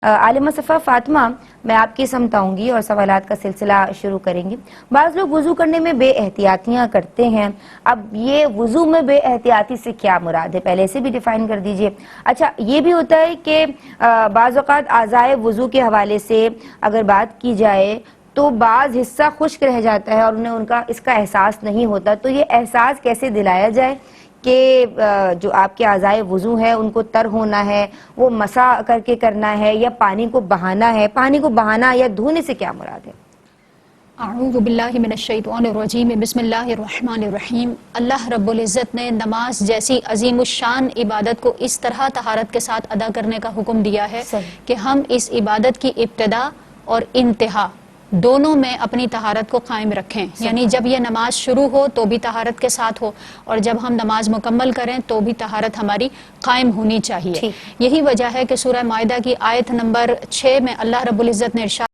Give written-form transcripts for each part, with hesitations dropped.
عالمہ صفا فاطمہ، میں آپ کی سمجھاؤں گی اور سوالات کا سلسلہ شروع کریں گی۔ بعض لوگ وضو کرنے میں بے احتیاطیاں کرتے ہیں، اب یہ وضو میں بے احتیاطی سے کیا مراد ہے، پہلے سے بھی ڈیفائن کر دیجئے۔ اچھا، یہ بھی ہوتا ہے کہ بعض اوقات اعضائے وضو کے حوالے سے اگر بات کی جائے تو بعض حصہ خشک رہ جاتا ہے اور انہیں اس کا احساس نہیں ہوتا، تو یہ احساس کیسے دلایا جائے کہ جو آپ کے اعضائے وضو ہیں ان کو تر ہونا ہے، وہ مسح کر کے کرنا ہے یا پانی کو بہانا ہے؟ پانی کو بہانا یا دھونے سے کیا مراد ہے؟ اعوذ باللہ من الشیطان الرجیم، بسم اللہ الرحمن الرحیم۔ اللہ رب العزت نے نماز جیسی عظیم الشان عبادت کو اس طرح طہارت کے ساتھ ادا کرنے کا حکم دیا ہے کہ ہم اس عبادت کی ابتدا اور انتہا دونوں میں اپنی طہارت کو قائم رکھیں، یعنی جب یہ نماز شروع ہو تو بھی طہارت کے ساتھ ہو، اور جب ہم نماز مکمل کریں تو بھی طہارت ہماری قائم ہونی چاہیے۔ یہی وجہ ہے کہ سورہ مائدہ کی آیت نمبر 6 میں اللہ رب العزت نے ارشاد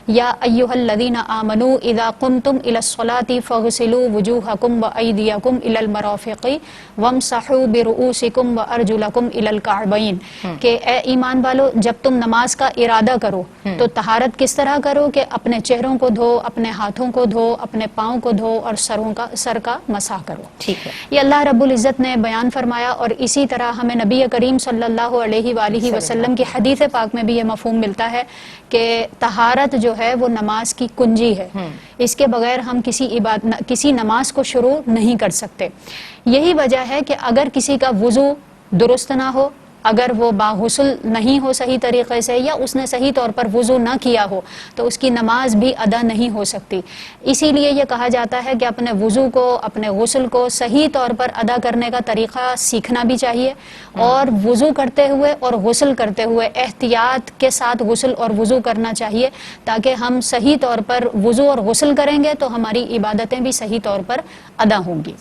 یا ایھا الذین آمنوا اذا قمتم الی الصلاۃ فاغسلوا وجوہکم وایدیکم الی المرافق وامسحوا برؤوسکم وارجلکم الی الکعبین، کہ اے ایمان والو جب تم نماز کا ارادہ کرو تو طہارت کس طرح کرو کہ اپنے چہروں کو دھو، اپنے ہاتھوں کو دھو، اپنے پاؤں کو دھو اور سر کا مسح کرو۔ یہ اللہ رب العزت نے بیان فرمایا، اور اسی طرح ہمیں نبی کریم صلی اللہ علیہ وآلہ وسلم کی حدیث پاک میں بھی یہ مفہوم ملتا ہے کہ طہارت جو ہے وہ نماز کی کنجی ہے، اس کے بغیر ہم کسی نماز کو شروع نہیں کر سکتے۔ یہی وجہ ہے کہ اگر کسی کا وضو درست نہ ہو، اگر وہ باغسل نہیں ہو صحیح طریقے سے، یا اس نے صحیح طور پر وضو نہ کیا ہو، تو اس کی نماز بھی ادا نہیں ہو سکتی۔ اسی لیے یہ کہا جاتا ہے کہ اپنے وضو کو، اپنے غسل کو صحیح طور پر ادا کرنے کا طریقہ سیکھنا بھی چاہیے، اور وضو کرتے ہوئے اور غسل کرتے ہوئے احتیاط کے ساتھ غسل اور وضو کرنا چاہیے، تاکہ ہم صحیح طور پر وضو اور غسل کریں گے تو ہماری عبادتیں بھی صحیح طور پر ادا ہوں گی۔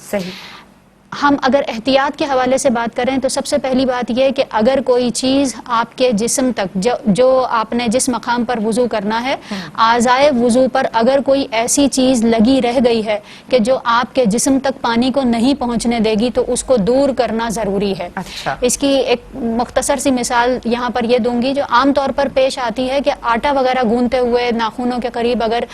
ہم اگر احتیاط کے حوالے سے بات کریں تو سب سے پہلی بات یہ کہ اگر کوئی چیز آپ کے جسم تک جو آپ نے جس مقام پر وضو کرنا ہے، اعضائے وضو پر اگر کوئی ایسی چیز لگی رہ گئی ہے کہ جو آپ کے جسم تک پانی کو نہیں پہنچنے دے گی تو اس کو دور کرنا ضروری ہے۔ اس کی ایک مختصر سی مثال یہاں پر یہ دوں گی جو عام طور پر پیش آتی ہے کہ آٹا وغیرہ گوندتے ہوئے ناخنوں کے قریب اگر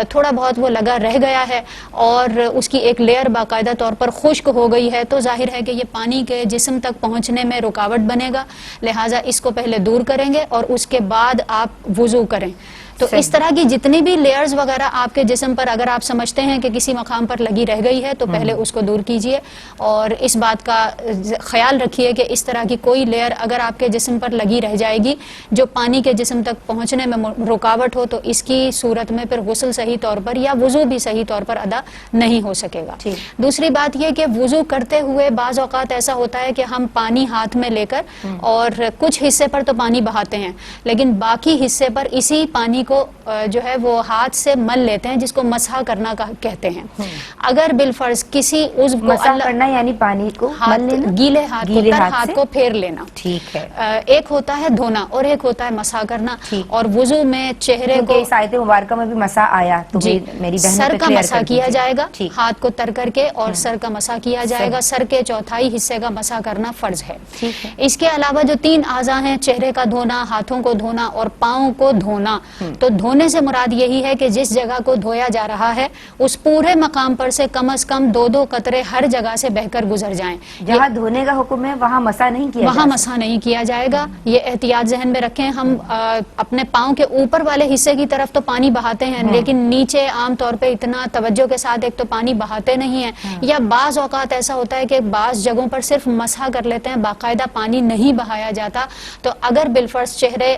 تھوڑا بہت وہ لگا رہ گیا ہے اور اس کی ایک لیئر باقاعدہ طور پر خشک ہو گئی ہے، تو ظاہر ہے کہ یہ پانی کے جسم تک پہنچنے میں رکاوٹ بنے گا، لہٰذا اس کو پہلے دور کریں گے اور اس کے بعد آپ وضو کریں۔ تو اس طرح کی جتنی بھی لیئرز وغیرہ آپ کے جسم پر اگر آپ سمجھتے ہیں کہ کسی مقام پر لگی رہ گئی ہے تو پہلے اس کو دور کیجئے، اور اس بات کا خیال رکھیے کہ اس طرح کی کوئی لیئر اگر آپ کے جسم پر لگی رہ جائے گی جو پانی کے جسم تک پہنچنے میں رکاوٹ ہو، تو اس کی صورت میں پھر غسل صحیح طور پر یا وضو بھی صحیح طور پر ادا نہیں ہو سکے گا۔ دوسری بات یہ کہ وضو کرتے ہوئے بعض اوقات ایسا ہوتا ہے کہ ہم پانی ہاتھ میں لے کر اور کچھ حصے پر تو پانی بہاتے ہیں، لیکن باقی حصے پر اسی پانی کو جو ہے وہ ہاتھ سے مل لیتے ہیں، جس کو مسح کرنا کہتے ہیں۔ اگر بالفرض کسی عضو کو مسح کرنا یعنی پانی کو مل لینا، گیلے ہاتھ کو پھیر لینا، ٹھیک ہے، ایک ہوتا ہے دھونا اور ایک ہوتا ہے مسح کرنا۔ اور وضو میں چہرے کو، اس آیت مبارکہ میں بھی مسح آیا تو میری بہن سر کا مسح کیا جائے گا، ہاتھ کو تر کر کے اور سر کا مسح کیا جائے گا، سر کے چوتھائی حصے کا مسح کرنا فرض ہے۔ اس کے علاوہ جو 3 اعضاء ہیں، چہرے کا دھونا، ہاتھوں کو دھونا اور پاؤں کو دھونا، تو دھونے سے مراد یہی ہے کہ جس جگہ کو دھویا جا رہا ہے اس پورے مقام پر سے کم از کم 2 قطرے ہر جگہ سے بہ کر گزر جائیں۔ جہاں دھونے کا حکم ہے وہاں مسح نہیں کیا وہاں مسح نہیں کیا جائے گا، یہ احتیاط ذہن میں رکھیں۔ ہم اپنے پاؤں کے اوپر والے حصے کی طرف تو پانی بہاتے ہیں، لیکن نیچے عام طور پہ اتنا توجہ کے ساتھ ایک تو پانی بہاتے نہیں ہیں، یا بعض اوقات ایسا ہوتا ہے کہ بعض جگہوں پر صرف مسح کر لیتے ہیں، باقاعدہ پانی نہیں بہایا جاتا۔ تو اگر بالفرض چہرے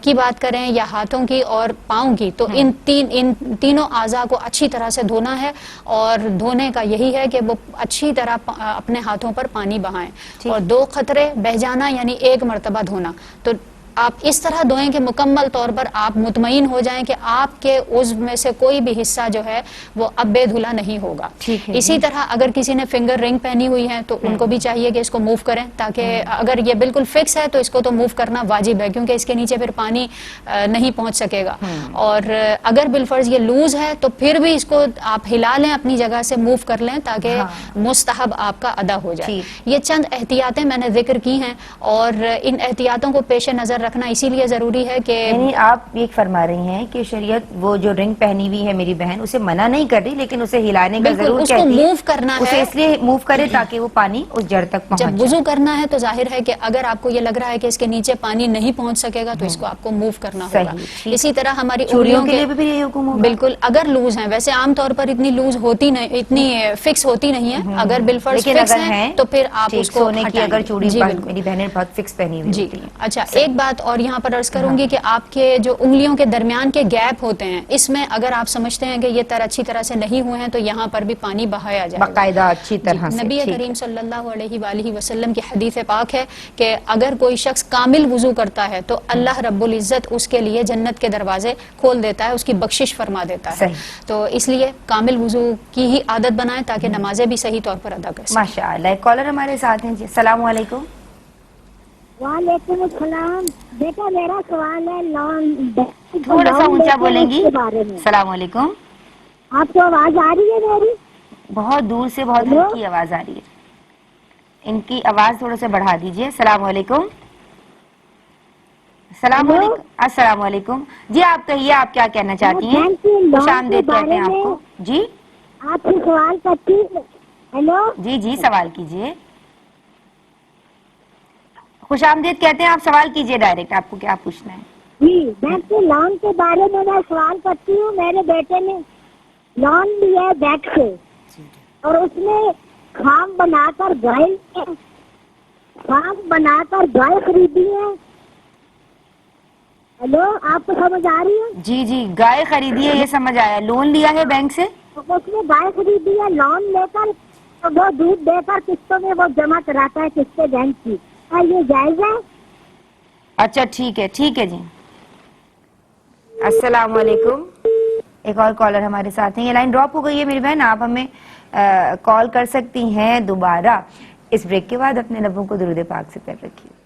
کی بات کریں یا ہاتھوں کی اور پاؤں کی، تو ان تینوں اعضاء کو اچھی طرح سے دھونا ہے، اور دھونے کا یہی ہے کہ وہ اچھی طرح اپنے ہاتھوں پر پانی بہائیں، اور 2 قطرے بہ جانا یعنی 1 مرتبہ دھونا۔ تو آپ اس طرح دھوئیں کہ مکمل طور پر آپ مطمئن ہو جائیں کہ آپ کے عضو میں سے کوئی بھی حصہ جو ہے وہ اب بے دھلا نہیں ہوگا۔ اسی طرح اگر کسی نے فنگر رنگ پہنی ہوئی ہے تو ان کو بھی چاہیے کہ اس کو موو کریں، تاکہ اگر یہ بالکل فکس ہے تو اس کو تو موو کرنا واجب ہے، کیونکہ اس کے نیچے پھر پانی نہیں پہنچ سکے گا۔ اور اگر بالفرض یہ لوز ہے تو پھر بھی اس کو آپ ہلا لیں، اپنی جگہ سے موو کر لیں تاکہ مستحب آپ کا ادا ہو جائے۔ یہ چند احتیاطیں میں نے ذکر کی ہیں، اور ان احتیاطوں کو پیش نظر رکھنا اسی لیے ضروری ہے کہ یعنی آپ یہ فرما رہی ہیں کہ شریعت وہ جو رنگ پہنی ہوئی ہے میری بہن اسے منع نہیں کر رہی لیکن اسے ہلانے کا بالکل ضرور اس کو کہتی ہے، موو کرنا اسے ہے. اس لیے موو کرے تاکہ وہ پانی اس جڑ تک جب پہنچ وضو جائے. کرنا ہے تو ظاہر ہے کہ اگر آپ کو یہ لگ رہا ہے کہ اس کے نیچے پانی نہیں پہنچ سکے گا تو اس کو آپ کو موو کرنا ہوگا. صحیح، ٹھیک. اسی طرح ہماری چوڑیوں انگلیوں کے لیے بھی یہی حکم ہوگا؟ بالکل اگر لوز ہیں، ویسے عام طور پر اتنی لوز ہوتی نہیں، اتنی فکس ہوتی نہیں ہے، اگر بالفرض لیکن فکس اگر ہیں تو پھر آپ اس ٹھیک کو سونے کی ہٹائیں اگر گے. چوڑی جی بالکل. میری بہنیں بہت فکس پہنی ہوئی جی ہوتی ہیں. اچھا، صحیح. ایک بات اور یہاں پر عرض کروں گی کہ آپ کے جو انگلیوں کے درمیان کے گیپ ہوتے ہیں اس میں اگر آپ سمجھتے ہیں کہ یہ تر اچھی طرح سے نہیں ہوئے ہیں تو یہاں پر بھی پانی بہایا جائے گا باقاعدہ اچھی طرح سے. نبی ٹھیک کریم ہے. صلی اللہ علیہ وآلہ وسلم کی حدیث پاک ہے کہ اگر کوئی شخص کامل وضو کرتا ہے تو اللہ رب العزت اس کے لیے جنت کے دروازے کھول دیتا ہے، اس کی بخشش فرما دیتا ہے. صحیح. تو اس لیے کامل وضو کی ہی عادت بنائیں تاکہ نمازیں بھی صحیح طور پر ادا کر سکیں. ماشاء اللہ. ایک کالر ہمارے ساتھ ہیں جی. السلام علیکم. وعلیکم السلام. بیٹا میرا سوال ہے لون تھوڑا سا اونچا بولیں گی. کے بارے میں. السلام علیکم. آپ کو آواز آ رہی ہے میری؟ بہت دور سے بہت ہیلو؟ ہلکی آواز آ رہی ہے. ان کی آواز تھوڑا سا بڑھا دیجئے. السلام علیکم. السلام ہیلو؟ علیکم. السلام علیکم. جی آپ کہیے آپ کیا کہنا چاہتی ہیں؟ بینک کے خوش لون کے آمدید کہتے بارے ہیں آپ میں کو. جی آپ سے سوال کرتی ہوں. ہیلو؟ جی سوال کیجئے. خوش آمدید کہتے ہیں، آپ سوال کیجئے ڈائریکٹ، آپ کو کیا پوچھنا ہے؟ جی بینک کے لون کے بارے میں سوال کرتی ہوں. میرے بیٹے نے لون لیا ہے بینک سے اور اس نے خام بنا کر گائے خریدی ہے. ہیلو، آپ کو سمجھ آ رہی ہے؟ جی گائے خریدی ہے، یہ سمجھ آیا. لون لیا ہے بینک سے؟ اس نے گائے خریدی ہے، لون لے کر تو وہ دودھ دے کر قسطوں میں وہ جمع کراتا ہے قسطیں بینک کی. کیا یہ جائز ہے؟ اچھا ٹھیک ہے جی. السلام علیکم. ایک اور کالر ہمارے ساتھ ہیں. یہ لائن ڈراپ ہو گئی ہے میری بہن، آپ ہمیں کال کر سکتی ہیں دوبارہ. اس بریک کے بعد اپنے لبوں کو درود پاک سے پر رکھیے.